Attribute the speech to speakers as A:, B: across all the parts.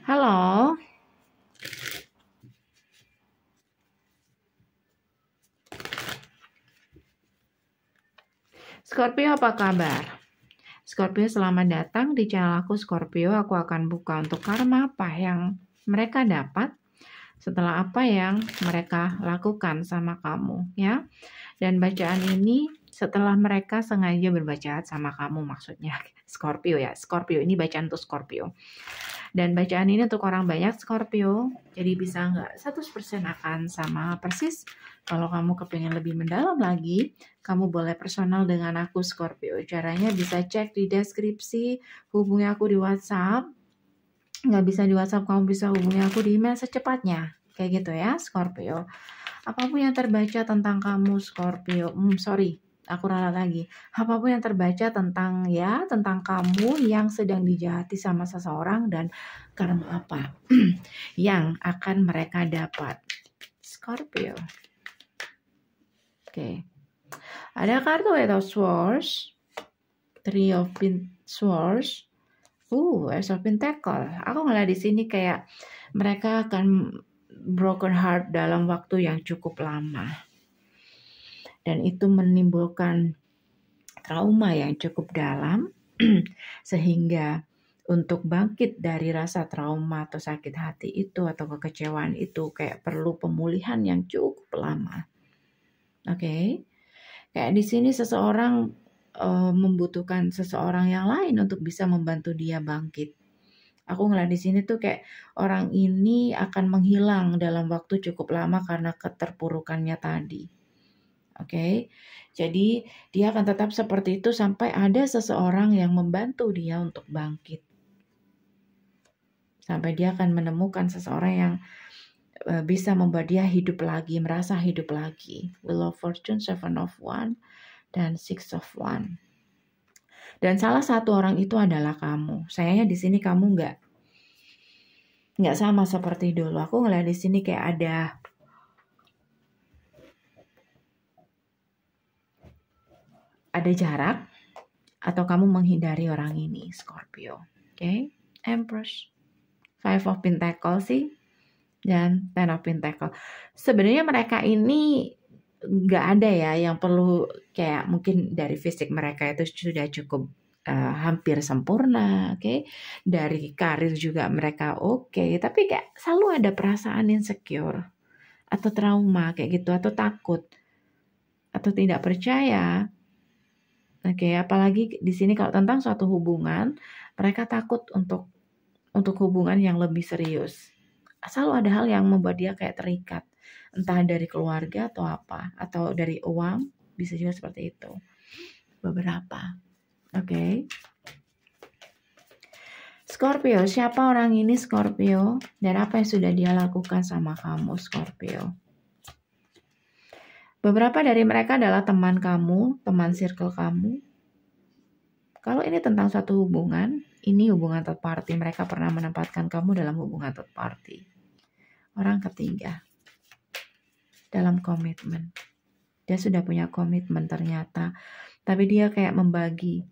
A: Halo, Scorpio apa kabar? Scorpio, selamat datang di channel aku Scorpio. Aku akan buka untuk karma apa yang mereka dapat setelah apa yang mereka lakukan sama kamu ya. Dan bacaan ini setelah mereka sengaja berbacaat sama kamu, maksudnya Scorpio ya. Scorpio ini bacaan untuk Scorpio. Dan bacaan ini untuk orang banyak Scorpio, jadi bisa nggak 100% akan sama persis. Kalau kamu kepingin lebih mendalam lagi, kamu boleh personal dengan aku Scorpio. Caranya bisa cek di deskripsi, hubungi aku di WhatsApp. Nggak bisa di WhatsApp, kamu bisa hubungi aku di email secepatnya. Kayak gitu ya Scorpio. Apapun yang terbaca tentang kamu Scorpio, aku ralat lagi. Apapun yang terbaca tentang kamu yang sedang dijahati sama seseorang dan karma apa yang akan mereka dapat. Scorpio. Oke. Ada kartu Eight of Swords, Three of Swords, Ace of Pentacle. Aku ngeliat di sini kayak mereka akan broken heart dalam waktu yang cukup lama. Dan itu menimbulkan trauma yang cukup dalam sehingga untuk bangkit dari rasa trauma atau sakit hati itu atau kekecewaan itu kayak perlu pemulihan yang cukup lama. Oke. Kayak di sini seseorang membutuhkan seseorang yang lain untuk bisa membantu dia bangkit. Aku ngeliat di sini tuh kayak orang ini akan menghilang dalam waktu cukup lama karena keterpurukannya tadi. Oke, jadi dia akan tetap seperti itu sampai ada seseorang yang membantu dia untuk bangkit. Sampai dia akan menemukan seseorang yang bisa membuat dia hidup lagi, merasa hidup lagi. Wheel of Fortune, Seven of Wands, dan Six of Wands. Dan salah satu orang itu adalah kamu. Sayangnya di sini kamu nggak sama seperti dulu. Aku ngeliat di sini kayak ada jarak atau kamu menghindari orang ini, Scorpio. Oke, Empress, Five of Pentacles sih, dan Ten of Pentacles. Sebenarnya mereka ini nggak ada ya yang perlu kayak mungkin dari fisik mereka itu sudah cukup hampir sempurna, oke. Dari karir juga mereka oke, tapi kayak selalu ada perasaan insecure atau trauma kayak gitu atau takut atau tidak percaya. Oke, apalagi di sini kalau tentang suatu hubungan, mereka takut untuk hubungan yang lebih serius. Selalu ada hal yang membuat dia kayak terikat, entah dari keluarga atau apa, atau dari uang, bisa juga seperti itu. Beberapa. Oke. Scorpio, siapa orang ini Scorpio? Dan apa yang sudah dia lakukan sama kamu Scorpio? Beberapa dari mereka adalah teman kamu, teman circle kamu. Kalau ini tentang suatu hubungan, ini hubungan third party. Mereka pernah menempatkan kamu dalam hubungan third party. Orang ketiga. Dalam komitmen. Dia sudah punya komitmen ternyata. Tapi dia kayak membagi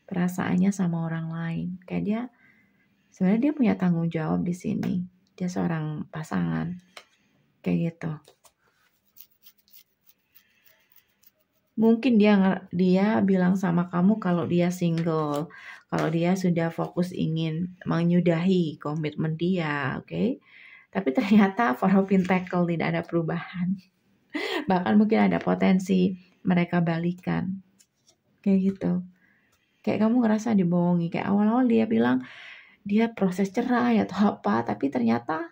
A: perasaannya sama orang lain. Kayak dia, sebenarnya dia punya tanggung jawab di sini. Dia seorang pasangan. Kayak gitu. Mungkin dia bilang sama kamu kalau dia single, kalau dia sudah fokus ingin menyudahi komitmen dia, oke? Tapi ternyata Four of Pentacles tidak ada perubahan. Bahkan mungkin ada potensi mereka balikan. Kayak gitu. Kayak kamu ngerasa dibohongi. Kayak awal-awal dia bilang dia proses cerai atau apa, tapi ternyata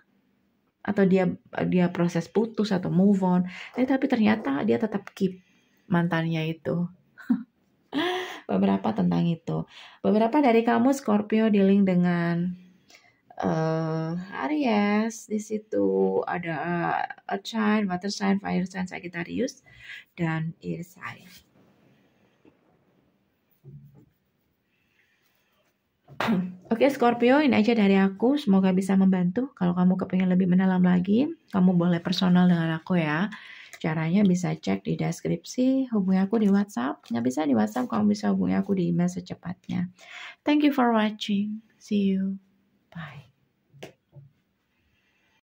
A: atau dia proses putus atau move on, tapi ternyata dia tetap keep mantannya itu. Beberapa tentang itu. Beberapa dari kamu Scorpio dealing dengan Aries. Di situ ada Earth sign, Water sign, Fire sign, Sagittarius, dan Air sign. Oke Scorpio, ini aja dari aku. Semoga bisa membantu. Kalau kamu kepingin lebih mendalam lagi, kamu boleh personal dengan aku ya. Caranya bisa cek di deskripsi, hubungi aku di WhatsApp. Nggak bisa di WhatsApp, kamu bisa hubungi aku di email secepatnya. Thank you for watching. See you. Bye.